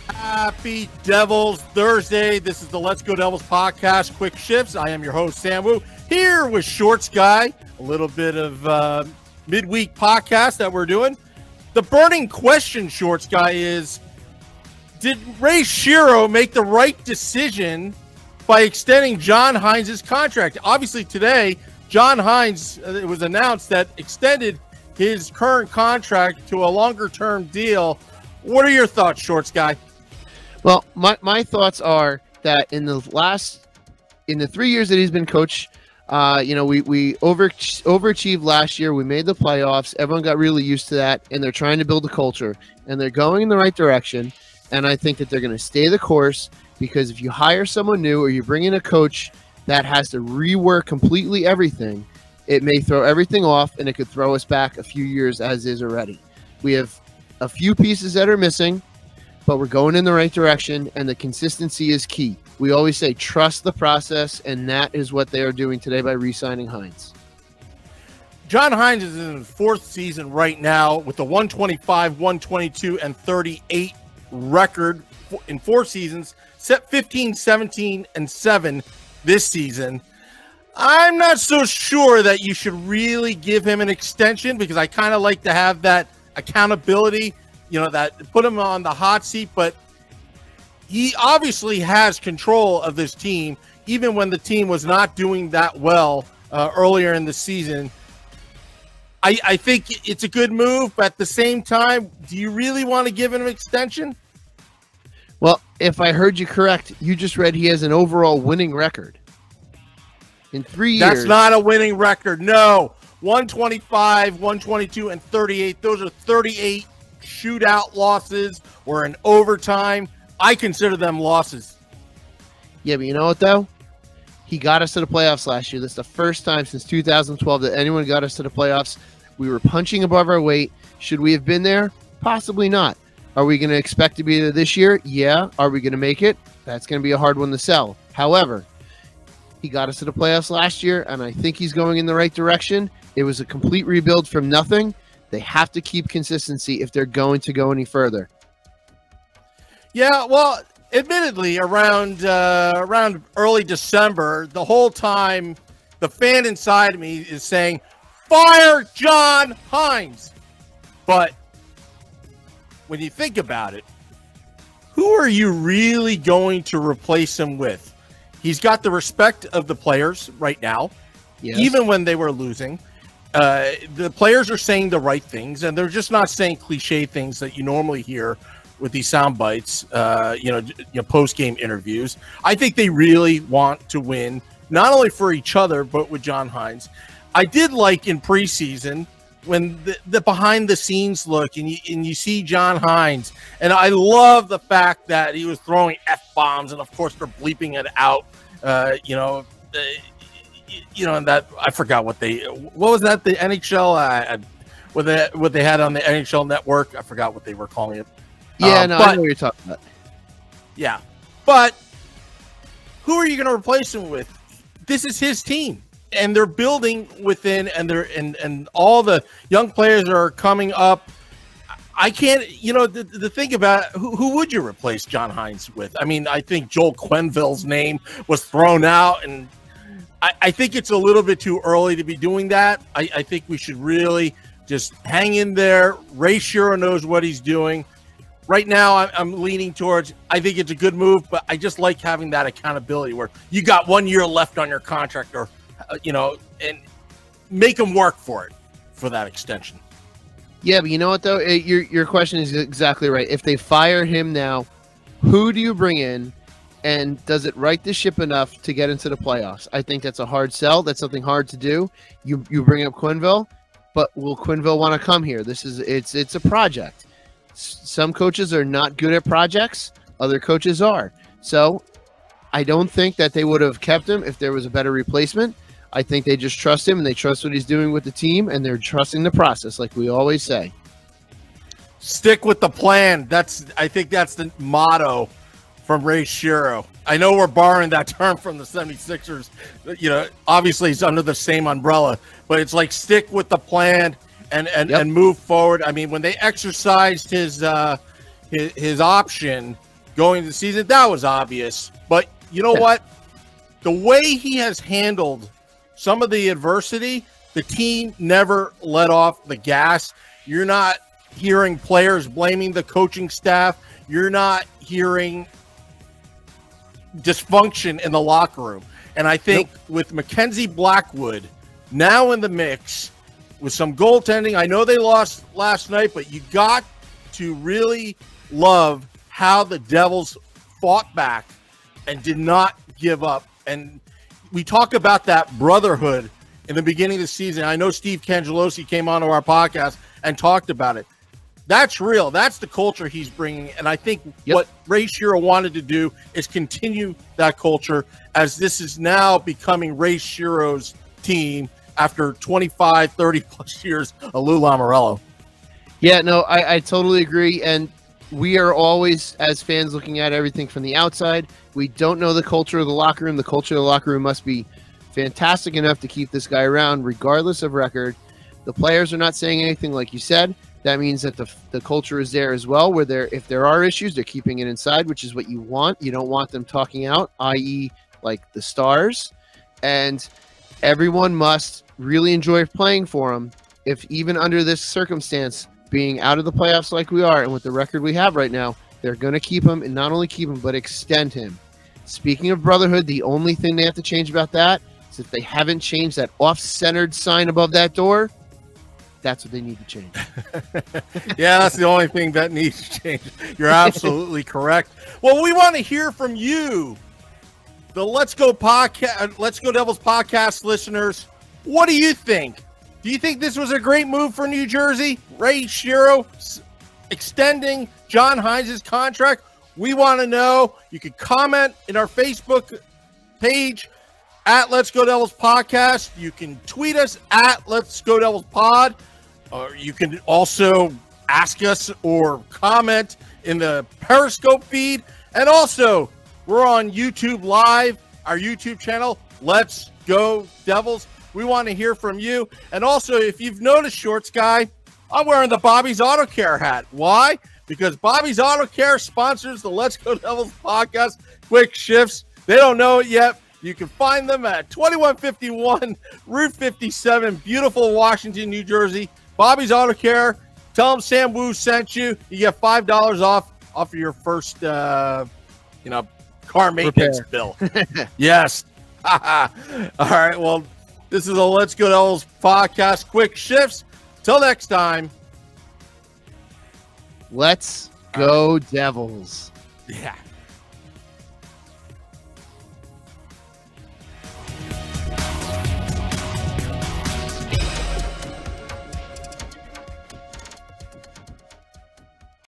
Happy Devils Thursday. This is the Let's Go Devils podcast, Quick Shifts. I am your host, Sam Wu, here with Shorts Guy. A little bit of midweek podcast that we're doing. The burning question, Shorts Guy, is did Ray Shero make the right decision by extending John Hynes' contract? Obviously today, John Hynes, it was announced that extended his current contract to a longer-term deal. What are your thoughts, Shorts Guy? Well, my thoughts are that in the 3 years that he's been coach, we overachieved last year. We made the playoffs. Everyone got really used to that, and they're trying to build a culture, and they're going in the right direction. And I think that they're going to stay the course, because if you hire someone new or you bring in a coach that has to rework completely everything, it may throw everything off, and it could throw us back a few years as is already. We have a few pieces that are missing, but we're going in the right direction, and the consistency is key. We always say trust the process, and that is what they are doing today by re-signing Hynes. John Hynes is in his fourth season right now with a 125, 122, and 38 record in 4 seasons, set 15, 17, and 7 this season. I'm not so sure that you should really give him an extension, because I kind of like to have that accountability, that put him on the hot seat, but he obviously has control of this team, even when the team was not doing that well earlier in the season. I think it's a good move, but at the same time, do you really want to give him an extension? Well, if I heard you correct, you just read he has an overall winning record. In 3 years. That's not a winning record. No. 125, 122, and 38. Those are 38 shootout losses or in overtime. I consider them losses. Yeah, but you know what, though? He got us to the playoffs last year. That's the first time since 2012 that anyone got us to the playoffs. We were punching above our weight. Should we have been there? Possibly not. Are we going to expect to be there this year? Yeah. Are we going to make it? That's going to be a hard one to sell. However, he got us to the playoffs last year, and I think he's going in the right direction. It was a complete rebuild from nothing. They have to keep consistency if they're going to go any further. Yeah, well, admittedly, around early December, the whole time, the fan inside of me is saying, fire John Hynes. But when you think about it, who are you really going to replace him with? He's got the respect of the players right now, yes. Even when they were losing. The players are saying the right things, and they're just not saying cliche things that you normally hear with these sound bites, post-game interviews. I think they really want to win, not only for each other, but with John Hynes. I did like in preseason when the behind-the-scenes look, and you see John Hynes, and I love the fact that he was throwing F-bombs, and of course they're bleeping it out, and that I forgot what was that, the NHL, what they had on the NHL network. I forgot what they were calling it. Yeah, I know what you're talking about. Yeah, but who are you going to replace him with? This is his team, and they're building within, and and all the young players are coming up. I can't, the thing about who would you replace John Hynes with? I mean, I think Joel Quenneville's name was thrown out, and I think it's a little bit too early to be doing that. I think we should really just hang in there. Ray Shero knows what he's doing. Right now, I'm leaning towards, I think it's a good move, but I just like having that accountability where you got 1 year left on your contract, or, and make them work for that extension. Yeah, but you know what, though? Your question is exactly right. If they fire him now, who do you bring in, and does it right the ship enough to get into the playoffs? I think that's a hard sell. That's something hard to do. You bring up Quenneville, but will Quenneville want to come here? It's a project. Some coaches are not good at projects. Other coaches are. So I don't think that they would have kept him if there was a better replacement. I think they just trust him, and they trust what he's doing with the team, and they're trusting the process, like we always say. Stick with the plan. I think that's the motto from Ray Shero. I know we're borrowing that term from the 76ers. Obviously it's under the same umbrella, but it's like stick with the plan and move forward. I mean, when they exercised his option, going into the season. That was obvious. But you know what? The way he has handled some of the adversity, the team never let off the gas. You're not hearing players blaming the coaching staff. You're not hearing dysfunction in the locker room. And I think with Mackenzie Blackwood now in the mix with some goaltending, I know they lost last night, but you got to really love how the Devils fought back and did not give up. And we talk about that brotherhood in the beginning of the season. I know Steve Cangelosi came onto our podcast and talked about it. That's real. That's the culture he's bringing. And I think what Ray Shero wanted to do is continue that culture, as this is now becoming Ray Shero's team after 25, 30 plus years of Lou Lamoriello. Yeah, no, I totally agree. And we are always, as fans, looking at everything from the outside. We don't know the culture of the locker room. The culture of the locker room must be fantastic enough to keep this guy around, regardless of record. The players are not saying anything, like you said. That means that the culture is there as well, where if there are issues, they're keeping it inside, which is what you want. You don't want them talking out, i.e. like the Stars. And everyone must really enjoy playing for him. If even under this circumstance, being out of the playoffs like we are and with the record we have right now, they're going to keep him, and not only keep him, but extend him. Speaking of brotherhood, the only thing they have to change about that is if they haven't changed that off-centered sign above that door, that's what they need to change. Yeah, that's the only thing that needs to change. You're absolutely correct. Well, we want to hear from you, the Let's Go Devils podcast listeners. What do you think? Do you think this was a great move for New Jersey? Ray Shero extending John Hynes' contract? We want to know. You can comment in our Facebook page at Let's Go Devils Podcast. You can tweet us at Let's Go Devils Pod. Or you can also ask us or comment in the Periscope feed. And also, we're on YouTube Live, our YouTube channel, Let's Go Devils. We want to hear from you. And also, if you've noticed, Shorts Guy, I'm wearing the Bobby's Auto Care hat. Why? Because Bobby's Auto Care sponsors the Let's Go Devils podcast, Quick Shifts. They don't know it yet. You can find them at 2151 Route 57, beautiful Washington, New Jersey. Bobby's Auto Care. Tell them Sam Wu sent you. You get $5 off of your first, car maintenance bill. Yes. All right. Well, this is a Let's Go Devils podcast, Quick Shifts. Till next time. Let's go Devils. Yeah.